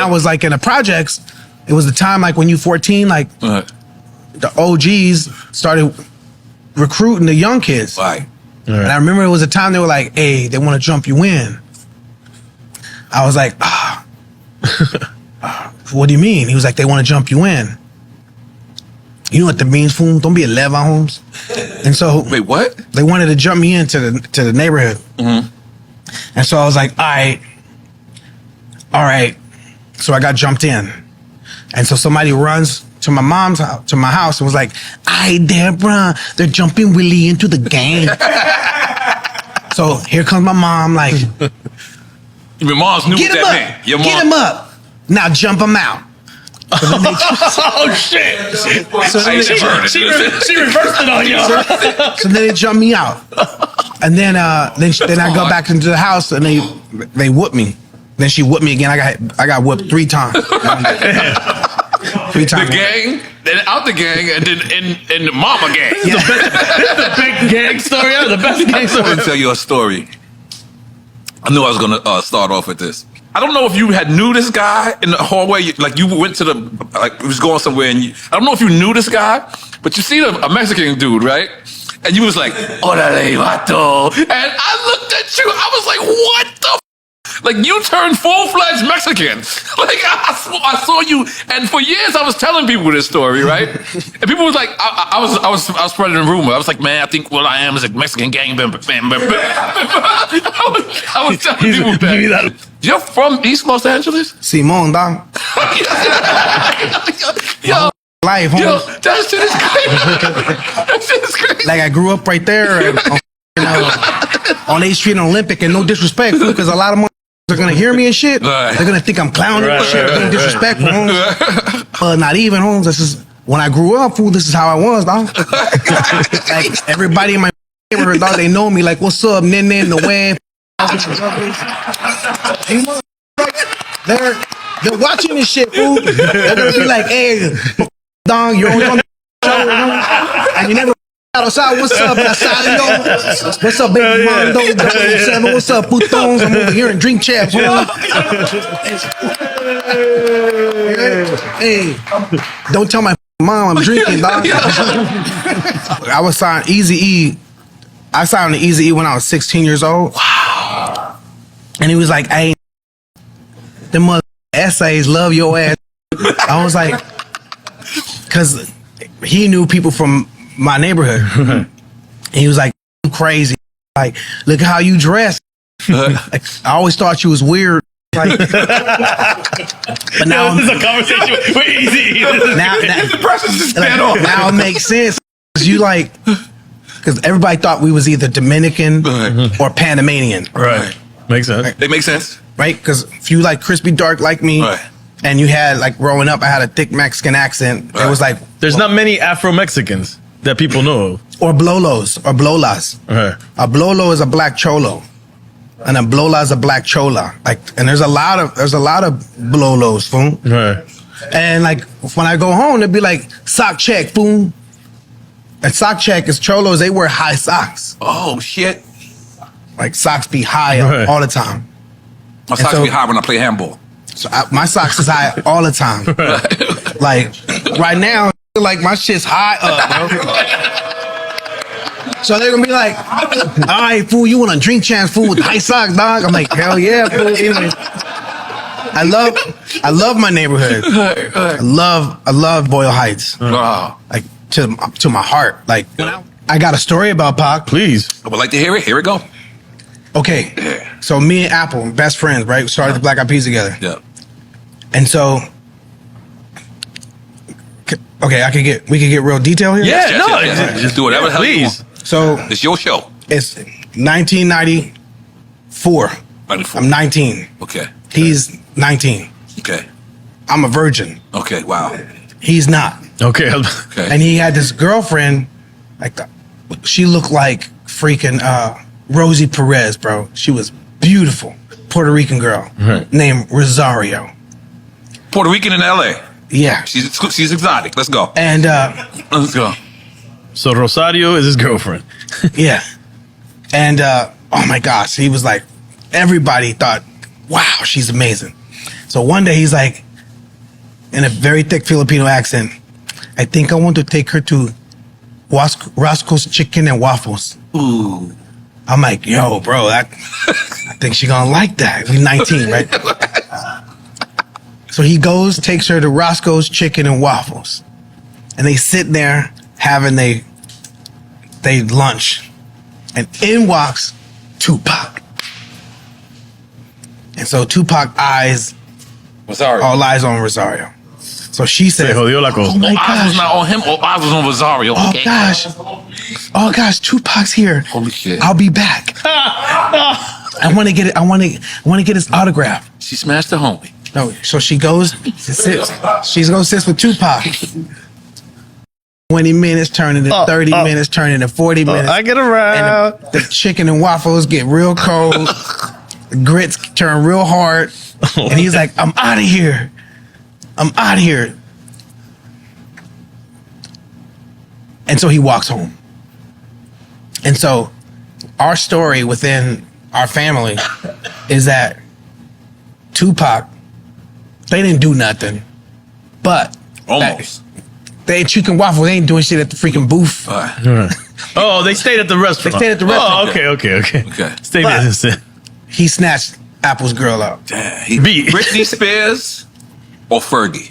I was like in the projects, it was the time like when you 14, like the OGs started recruiting the young kids. Right. And I remember it was a time they were like, hey, they want to jump you in. I was like, what do you mean? He was like, they want to jump you in. You know what that means, fool? Don't be 11, Holmes. And so, wait, what? They wanted to jump me into the neighborhood. And so I was like, all right. So I got jumped in. And so somebody runs to my mom's house, to my house, and was like, "Ay, Deborah, they're jumping Willie into the gang." So here comes my mom, like, your mom's new. Get him up, get him up. Now jump him out. So then oh shit! So she reversed it on y'all. So then they jumped me out, and then I go back into the house and they whooped me. Then she whooped me again. I got whooped 3 times. 3 times. The gang, then out the gang, and then in the mama gang. Yeah. The big gang story. The best gang story. I'm gonna tell you a story. I knew I was gonna start off with this. I don't know if you had knew this guy in the hallway, like you went to you was going somewhere, and I don't know if you knew this guy, but you see a Mexican dude, right? And you was like, "Orale, vato," and I looked at you, I was like, "What the?" Like, you turned full-fledged Mexican. Like, I saw you, and for years I was telling people this story, right? And people was like, I was spreading a rumor. I was like, man, I think will.I.am is a Mexican gang member. I was telling people that. You're from East Los Angeles? Simon, dog. Yo, life, homie. Yo, that shit is crazy. That shit is crazy. Like, I grew up right there on 8th Street and Olympic, and no disrespect, because a lot of they're gonna hear me and shit. They're gonna think I'm clowning and shit. Being disrespectful, Holmes. Not even, Holmes. This is when I grew up, fool. This is how I was, dog. Like, everybody in my neighborhood, dog, they know me. Like, what's up, Nin, the way. They're watching this shit, fool. They're gonna be like, hey, dog, you're on the show, you know? And you never outside. What's up, Nasario? What's up, baby Mondo? 7? What's up, putons? I'm over here in drink champs. Hey, don't tell my mom I'm drinking, dog. I was signed Eazy-E. I signed to Eazy-E when I was 16 years old. Wow. And he was like, hey, them mother essays love your ass. I was like, because he knew people from my neighborhood. And he was like, you crazy. Like, look at how you dress. Like, I always thought you was weird. Like, but now this is a conversation with Easy. Now it makes sense. You like, because everybody thought we was either Dominican or Panamanian. Right. Makes sense. Right. It makes sense. Right? Because if you like crispy dark like me, and you had like growing up, I had a thick Mexican accent. It was like, there's not many Afro-Mexicans that people know of. Or blolos or blolas. A blolo is a black cholo, and a blola is a black chola. Like, and there's a lot of blolos, fool. And like when I go home, they'd be like, sock check, fool. And sock check is cholos. They wear high socks. Oh shit! Like, socks be high all the time. My socks be high when I play handball. So my socks is high all the time. Like right now, like my shit's high up, bro. So they're gonna be like, all right, fool, you want a drink chance, fool, with high socks, dog? I'm like, hell yeah, fool. Anyway, I love my neighborhood. I love Boyle Heights. Wow. Like to my heart. Like, I got a story about Pac. Please. I would like to hear it. Here we go. Okay. So me and Apple, best friends, right? We started the Black Eyed Peas together. Yeah. And so, okay, we could get real detail here. Yeah, just do whatever the hell you want. So it's your show. It's 1994. 94. I'm 19. Okay. He's 19. Okay. I'm a virgin. Okay. Wow. He's not. Okay. And he had this girlfriend, she looked like freaking Rosie Perez, bro. She was beautiful, Puerto Rican girl named Rosario. Puerto Rican in LA. Yeah. She's exotic. Let's go. And let's go. So Rosario is his girlfriend. Yeah. And oh my gosh, he was like, everybody thought, wow, she's amazing. So one day he's like, in a very thick Filipino accent, I think I want to take her to Roscoe's Chicken and Waffles. Ooh. I'm like, yo, bro, I think she gonna like that. We 19, right? So he goes, takes her to Roscoe's Chicken and Waffles. And they sit there having they lunch. And in walks Tupac. And so Tupac all eyes on Rosario. So she said, jodió la cosa. oh my Eyes was gosh. not on him, or eyes was on Rosario. Oh Okay. gosh. Oh gosh, Tupac's here. Holy shit. I'll be back. I want to get it. I want to get his autograph. She smashed the homie. No, so she goes to sit. She's gonna sit with Tupac. 20 minutes turn into 30 minutes, turn into 40 minutes. I get around. And the chicken and waffles get real cold. The grits turn real hard. And he's like, I'm out of here. I'm out of here. And so he walks home. And so our story within our family is that Tupac, they didn't do nothing. But Almost. they ate chicken waffle. They ain't doing shit at the freaking booth. Oh, they stayed at the restaurant. They stayed at the restaurant. Oh, okay. Okay. Stay But- there. He snatched Apple's girl out. Damn. He, Beat. Britney Spears or Fergie?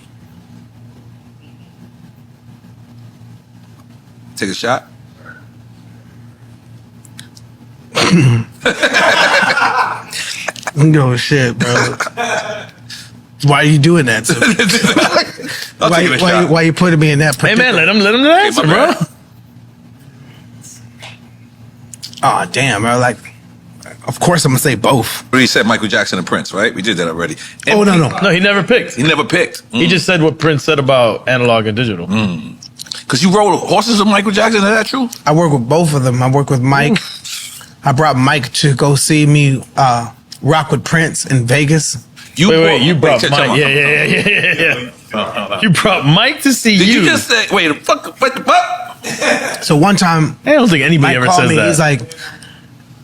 Take a shot. No shit, bro. Why are you doing that to me? I'll take a shot. Why you putting me in that Hey predicament? man, let him answer, my bro. bad. Oh damn, bro. Like, of course I'm gonna say both. We already said Michael Jackson and Prince, right? We did that already. Oh no. No, he never picked. He never picked. He just said what Prince said about analog and digital. Because you rode horses with Michael Jackson, is that true? I work with both of them. I work with Mike. I brought Mike to go see me rock with Prince in Vegas. Wait, you brought check Mike. out. Yeah. You brought Mike to see Did you. you just say, wait, fuck, what? So one time, I don't think anybody Mike ever called says me. that. He's like,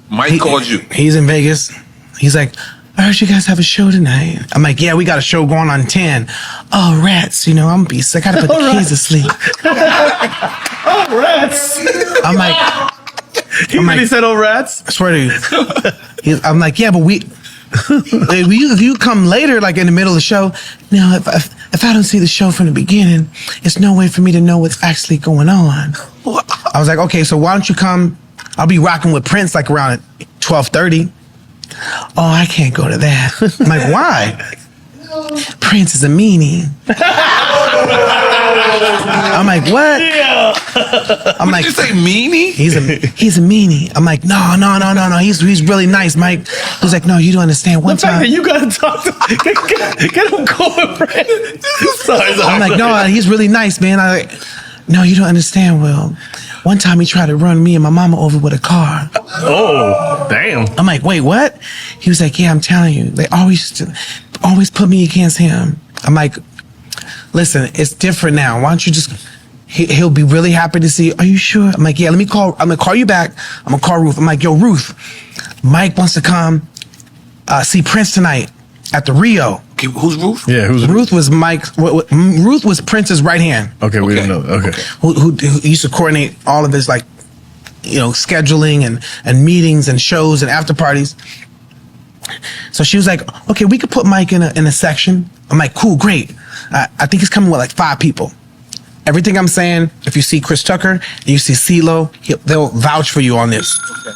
Mike called you. He's in Vegas. He's like, I heard you guys have a show tonight. I'm like, yeah, we got a show going on 10. Oh, rats, I'm gonna be sick. I gotta put the kids to sleep. rats. I'm like, He really said, "Oh, rats." I swear to you. I'm like, yeah, but you come later, like in the middle of the show. Now, if I don't see the show from the beginning, it's no way for me to know what's actually going on. I was like, okay, so why don't you come? I'll be rocking with Prince like around 12:30. Oh, I can't go to that. I'm like, why? Prince is a meanie. I'm like, what? I'm like, Did you say meanie? He's a meanie. I'm like, no. He's really nice, Mike. He's like, no, you don't understand. One The fact time, that you gotta talk to get him going, Brad. Sorry. I'm like, no, he's really nice, man. No, you don't understand, Will. One time he tried to run me and my mama over with a car. Oh, damn. I'm like, wait, what? He was like, yeah, I'm telling you. They always put me against him. I'm like, listen, it's different now. Why don't you just... He'll be really happy to see you. Are you sure? I'm like, yeah, I'm gonna call you back. I'm gonna call Ruth. I'm like, yo, Ruth, Mike wants to come see Prince tonight at the Rio. Okay, who's Ruth? Yeah, who's Ruth was Ruth was Prince's right hand. Okay, we didn't know. Okay. Who used to coordinate all of his scheduling and meetings and shows and after parties. So she was like, okay, we could put Mike in a section. I'm like, cool, great. I think he's coming with like 5 people. Everything I'm saying, if you see Chris Tucker and you see CeeLo, they'll vouch for you on this. Okay.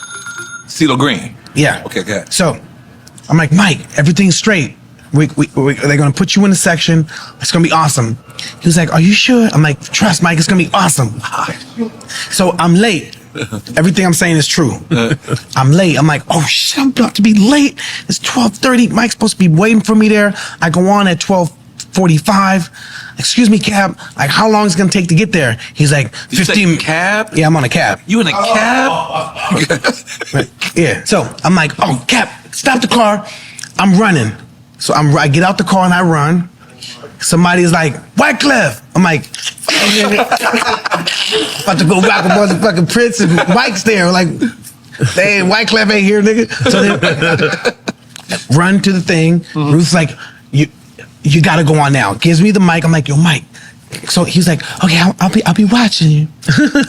CeeLo Green. Yeah. Okay, good. So I'm like, Mike, everything's straight. They're going to put you in a section. It's going to be awesome. He was like, are you sure? I'm like, trust, Mike, it's going to be awesome. So I'm late. Everything I'm saying is true. I'm late. I'm like, oh shit, I'm about to be late. It's 12:30. Mike's supposed to be waiting for me there. I go on at 12:45. Excuse me, cab. Like, how long is it gonna take to get there? He's like, 15 cab? Yeah, I'm on a cab. You in a cab? Yeah. So I'm like, oh, cab, stop the car. I'm running. So I get out the car and I run. Somebody's like, Wyclef. I'm like, about to go rock a motherfucking Prince and Mike's there. Like, hey, Wyclef ain't here, nigga. So they run to the thing. Ruth's like, you got to go on now. Gives me the mic. I'm like, yo, Mike. So he's like, okay, I'll be watching you.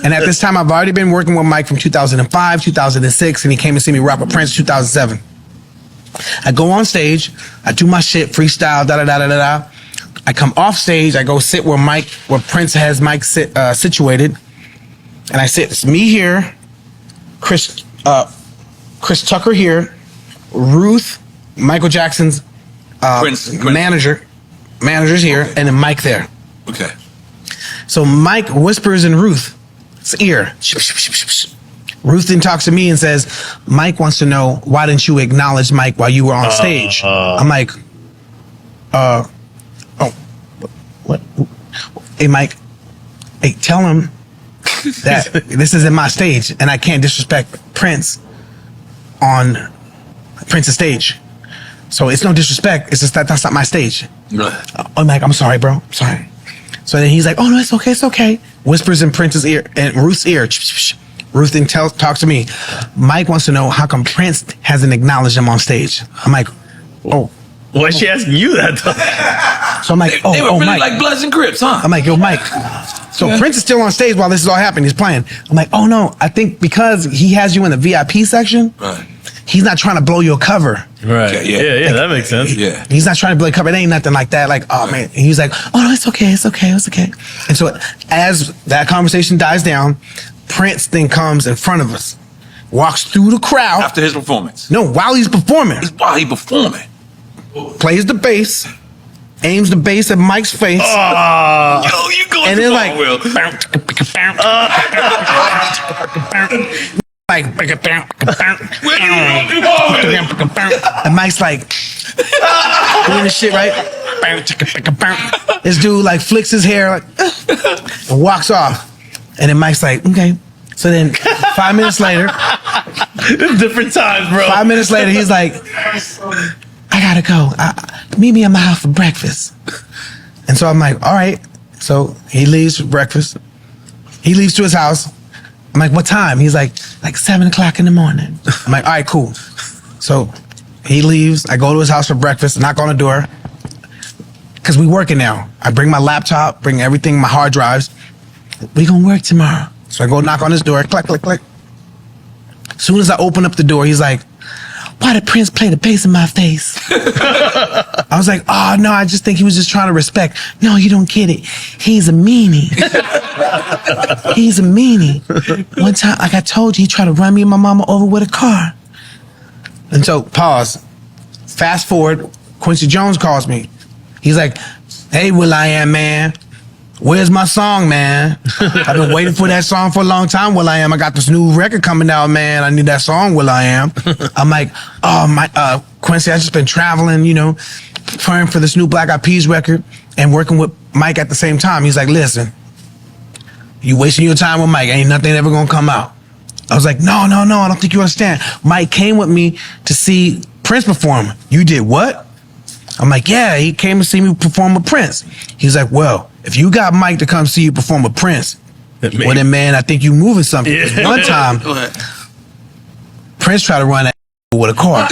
And at this time, I've already been working with Mike from 2005, 2006, and he came to see me rap with Prince 2007. I go on stage, I do my shit, freestyle, da da da da da da. I come off stage, I go sit where Prince has Mike situated, and I sit. It's me here, Chris Tucker here, Ruth, Michael Jackson's Prince. manager's here, and then Mike there. Okay. So Mike whispers in Ruth's ear. Ruth then talks to me and says, Mike wants to know, why didn't you acknowledge Mike while you were on stage? I'm like, what? Hey, Mike, hey, tell him that this isn't my stage and I can't disrespect Prince on Prince's stage. So it's no disrespect. It's just that's not my stage. I'm like, I'm sorry, bro. I'm sorry. So then he's like, oh, no, it's okay. It's okay. Whispers in Prince's ear and Ruth's ear. Ruth then talks to me. Mike wants to know how come Prince hasn't acknowledged him on stage. I'm like, oh. Why is she asking you that though? So I'm like, They were really Mike. like Bloods and Crips, huh? I'm like, yo, Mike. So Prince is still on stage while this is all happening. He's playing. I'm like, oh no, I think because he has you in the VIP section, Right. he's not trying to blow your cover. Right. Okay, Yeah, that makes sense. Yeah. He's not trying to blow your cover. It ain't nothing like that. Like, oh man. And he's like, oh no, it's okay. It's okay. It's okay. And so as that conversation dies down, Prince then comes in front of us, walks through the crowd. After his performance. No, while he's performing. While he performing. Plays the bass, aims the bass at Mike's face. Yo, you going And too then far, like, Will. like, Will, you going too far, Will. and Mike's like, doing this shit, right? This dude like flicks his hair like, and walks off. And then Mike's like, okay. So then 5 minutes later, Different times, bro. 5 minutes later, he's like, I gotta go. Meet me at my house for breakfast. And so I'm like, all right. So he leaves for breakfast. He leaves to his house. I'm like, what time? He's like 7 o'clock in the morning. I'm like, all right, cool. So he leaves. I go to his house for breakfast, knock on the door. Because we working now. I bring my laptop, bring everything, my hard drives. We gonna work tomorrow. So I go knock on his door, click, click, click. As soon as I open up the door, he's like, why did Prince play the bass in my face? I was like, oh no, I just think he was just trying to respect. No, you don't get it. He's a meanie. He's a meanie. One time, like I told you, he tried to run me and my mama over with a car. And so, pause. Fast forward, Quincy Jones calls me. He's like, hey, will.I.am, man. Where's my song, man? I've been waiting for that song for a long time, will.I.am. I got this new record coming out, man. I need that song, will.I.am. I'm like, oh, Quincy, I just been traveling, preparing for this new Black Eyed Peas record and working with Mike at the same time. He's like, listen, you wasting your time with Mike. Ain't nothing ever gonna come out. I was like, no, I don't think you understand. Mike came with me to see Prince perform. You did what? I'm like, yeah, he came to see me perform with Prince. He's like, well, if you got Mike to come see you perform with Prince, well then, man, I think you moving something. Yeah. One time, Prince tried to run that with a car.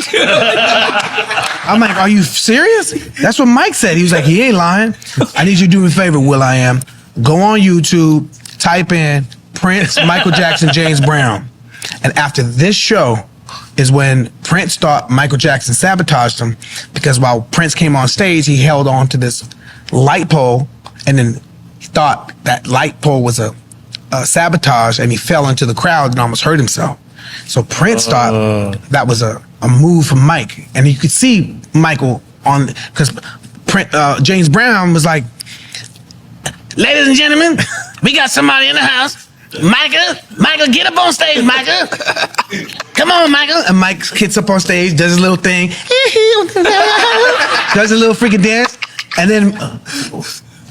I'm like, are you serious? That's what Mike said. He was like, he ain't lying. I need you to do me a favor, will.I.am. Go on YouTube, type in Prince, Michael Jackson, James Brown. And after this show is when Prince thought Michael Jackson sabotaged him, because while Prince came on stage, he held on to this light pole, and then he thought that light pole was a sabotage, and he fell into the crowd and almost hurt himself. So Prince thought that was a move from Mike, and you could see Michael on, because James Brown was like, ladies and gentlemen, we got somebody in the house. Michael, get up on stage, Michael. Come on, Michael. And Mike gets up on stage, does his little thing, does a little freaking dance, and then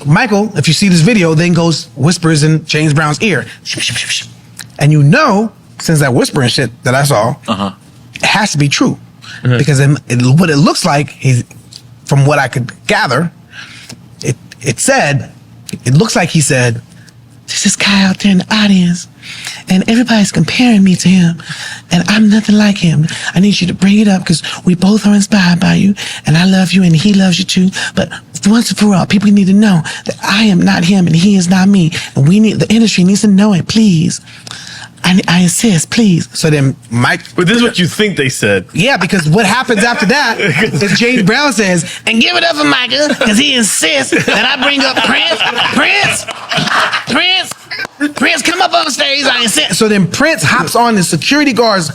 Michael, if you see this video, then goes whispers in James Brown's ear, and since that whispering shit that I saw, it has to be true, because what it looks like, from what I could gather, it looks like he said, there's this guy out there in the audience, and everybody's comparing me to him, and I'm nothing like him. I need you to bring it up because we both are inspired by you, and I love you, and he loves you too. But once and for all, people need to know that I am not him, and he is not me, and the industry needs to know it, please. I insist, please. So then Mike... But this is what you think they said. Yeah, because what happens after that is James Brown says, and give it up for Micah, because he insists that I bring up Prince, come up on stage, I insist. So then Prince hops on the security guards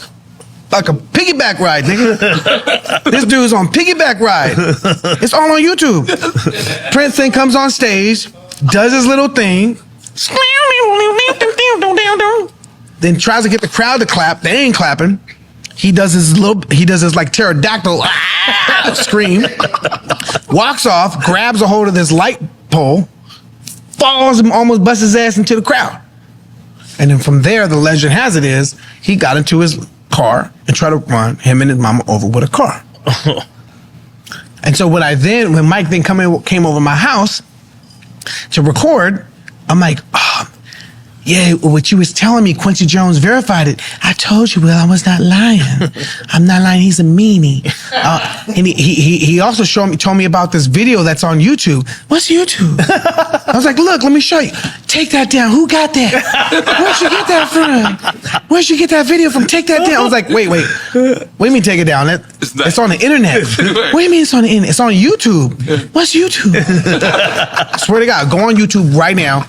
like a piggyback ride, nigga. This dude's on piggyback ride. It's all on YouTube. Prince then comes on stage, does his little thing, then tries to get the crowd to clap. They ain't clapping. He does his like pterodactyl scream, walks off, grabs a hold of this light pole, falls and almost busts his ass into the crowd. And then from there, the legend has it is he got into his car and tried to run him and his mama over with a car. And so when Mike then came over my house to record, I'm like, oh, yeah, what you was telling me, Quincy Jones verified it. I told you, Will, I was not lying. I'm not lying. He's a meanie. And he also told me about this video that's on YouTube. What's YouTube? I was like, look, let me show you. Take that down. Who got that? Where'd you get that from? Where'd you get that video from? Take that down. I was like, wait. What do you mean take it down? It's on the internet. What do you mean it's on the internet? It's on YouTube. What's YouTube? I swear to God, go on YouTube right now.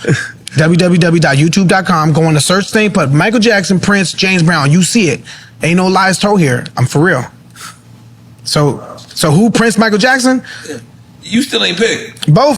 www.youtube.com. Go on the search thing, put Michael Jackson, Prince, James Brown. You see it. Ain't no lies told here. I'm for real. So who, Prince, Michael Jackson? You still ain't picked. Both.